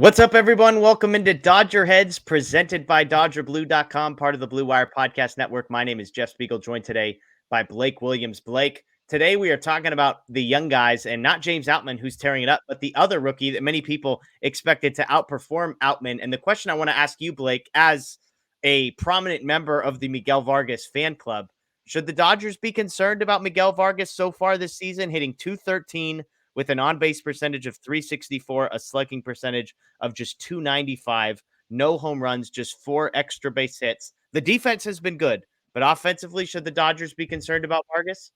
What's up, everyone? Welcome into DodgerHeads, presented by DodgerBlue.com, part of the Blue Wire Podcast Network. My name is Jeff Spiegel, joined today by Blake Williams. Blake, today we are talking about the young guys and not James Outman, who's tearing it up, but the other rookie that many people expected to outperform Outman. And the question I want to ask you, Blake, as a prominent member of the Miguel Vargas fan club, should the Dodgers be concerned about Miguel Vargas so far this season, hitting 213 with an on-base percentage of 364, a slugging percentage of just 295, no home runs, just 4 extra base hits? The defense has been good, but offensively, should the Dodgers be concerned about Vargas?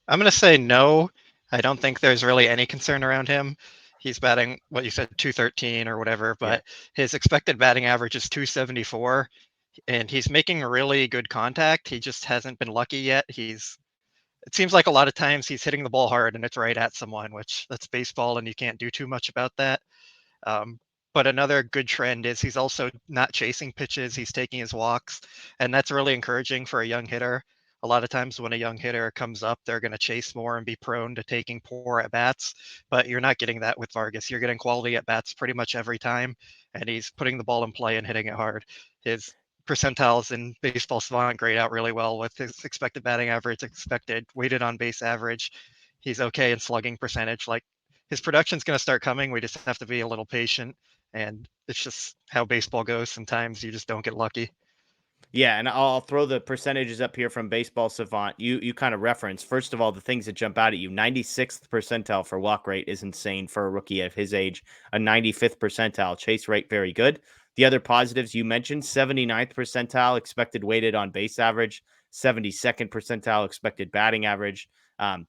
I'm going to say no. I don't think there's really any concern around him. He's batting what you said 213 or whatever, Yeah. but his expected batting average is 274 and he's making really good contact. He just hasn't been lucky yet. It seems like a lot of times he's hitting the ball hard and it's right at someone, which that's baseball and you can't do too much about that. Um, but another good trend is he's also not chasing pitches. He's taking his walks, and that's really encouraging for a young hitter. A lot of times when a young hitter comes up, they're going to chase more and be prone to taking poor at bats. But you're not getting that with Vargas. You're getting quality at bats pretty much every time, and he's putting the ball in play and hitting it hard. His percentiles in Baseball Savant grade out really well with his expected batting average, expected weighted on base average. He's okay in slugging percentage. Like his production's going to start coming. We just have to be a little patient, and it's just how baseball goes. Sometimes you just don't get lucky. Yeah, and I'll throw the percentages up here from Baseball Savant. You kind of reference, first of all, the things that jump out at you. 96th percentile for walk rate is insane for a rookie of his age. A 95th percentile chase rate, very good. The other positives you mentioned: 79th percentile expected weighted on base average, 72nd percentile expected batting average,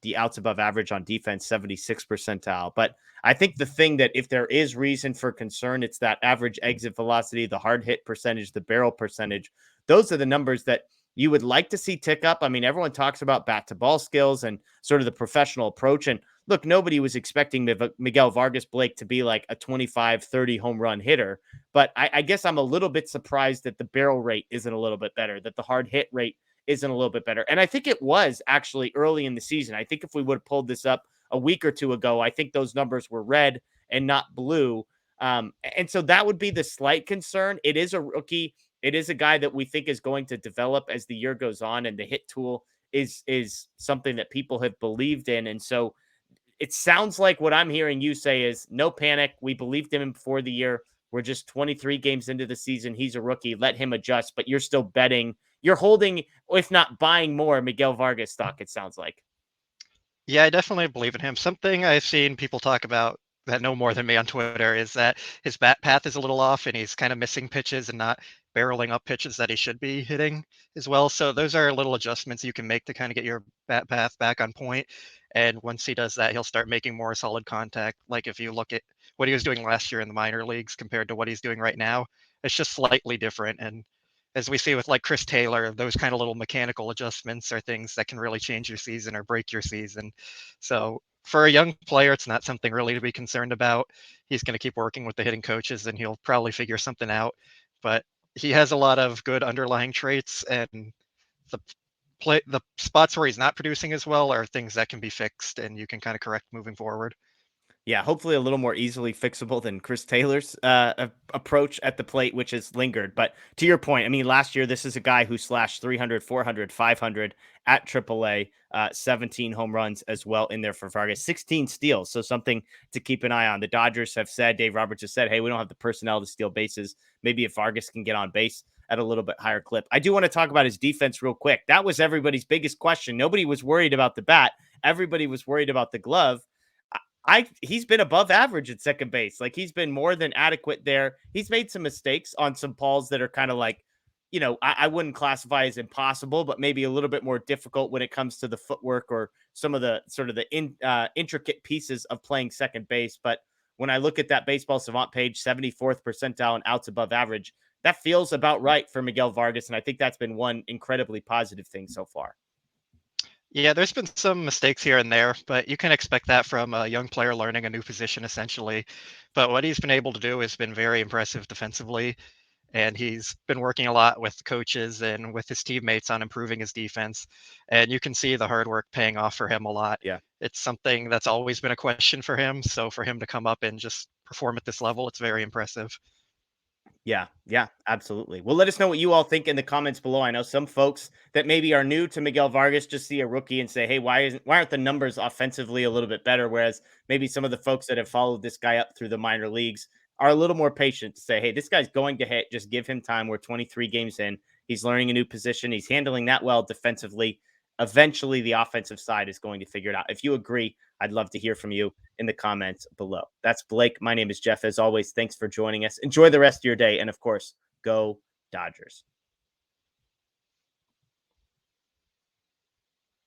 the outs above average on defense, 76th percentile. But I think the thing that, if there is reason for concern, it's that average exit velocity, the hard hit percentage, the barrel percentage. Those are the numbers that you would like to see tick up. I mean, everyone talks about bat to ball skills and sort of the professional approach. And look, nobody was expecting Miguel Vargas Blake to be like a 25, 30 home run hitter. But I guess I'm a little bit surprised that the barrel rate isn't a little bit better, that the hard hit rate isn't a little bit better. And I think it was actually early in the season. I think if we would have pulled this up a week or two ago, I think those numbers were red and not blue. And so that would be the slight concern. It is a rookie. It is a guy that we think is going to develop as the year goes on, and the hit tool is something that people have believed in. And so it sounds like what I'm hearing you say is no panic. We believed in him before the year. We're just 23 games into the season. He's a rookie. Let him adjust, but you're still betting. You're holding, if not buying more Miguel Vargas stock, it sounds like. Yeah, I definitely believe in him. Something I've seen people talk about that know more than me on Twitter is that his bat path is a little off and he's kind of missing pitches and not barreling up pitches that he should be hitting as well. So those are little adjustments you can make to kind of get your bat path back on point. And once he does that, he'll start making more solid contact. Like if you look at what he was doing last year in the minor leagues compared to what he's doing right now, it's just slightly different. And as we see with like Chris Taylor, those kind of little mechanical adjustments are things that can really change your season or break your season. So for a young player, it's not something really to be concerned about. He's going to keep working with the hitting coaches and he'll probably figure something out. But he has a lot of good underlying traits, and the spots where he's not producing as well are things that can be fixed and you can kind of correct moving forward. Yeah, hopefully a little more easily fixable than Chris Taylor's approach at the plate, which has lingered. But to your point, I mean, last year, this is a guy who slashed 300, 400, 500 at AAA, 17 home runs as well in there for Vargas, 16 steals. So something to keep an eye on. The Dodgers have said, Dave Roberts has said, hey, we don't have the personnel to steal bases. Maybe if Vargas can get on base at a little bit higher clip. I do want to talk about his defense real quick. That was everybody's biggest question. Nobody was worried about the bat. Everybody was worried about the glove. He's been above average at second base. Like, he's been more than adequate there. He's made some mistakes on some balls that are kind of like, I wouldn't classify as impossible, but maybe a little bit more difficult when it comes to the footwork or some of the sort of the intricate pieces of playing second base. But when I look at that Baseball Savant page, 74th percentile and outs above average, that feels about right for Miguel Vargas. And I think that's been one incredibly positive thing so far. Yeah, there's been some mistakes here and there, but you can expect that from a young player learning a new position essentially. But what he's been able to do has been very impressive defensively. And he's been working a lot with coaches and with his teammates on improving his defense. And you can see the hard work paying off for him a lot. Yeah. It's something that's always been a question for him. So for him to come up and just perform at this level. It's very impressive. Yeah, absolutely. Well, let us know what you all think in the comments below. I know some folks that maybe are new to Miguel Vargas just see a rookie and say, "Hey, why aren't the numbers offensively a little bit better?" Whereas maybe some of the folks that have followed this guy up through the minor leagues are a little more patient to say, "Hey, this guy's going to hit. Just give him time. We're 23 games in. He's learning a new position. He's handling that well defensively. Eventually, the offensive side is going to figure it out." If you agree, I'd love to hear from you in the comments below. That's Blake. My name is Jeff. As always, thanks for joining us. Enjoy the rest of your day. And of course, go Dodgers.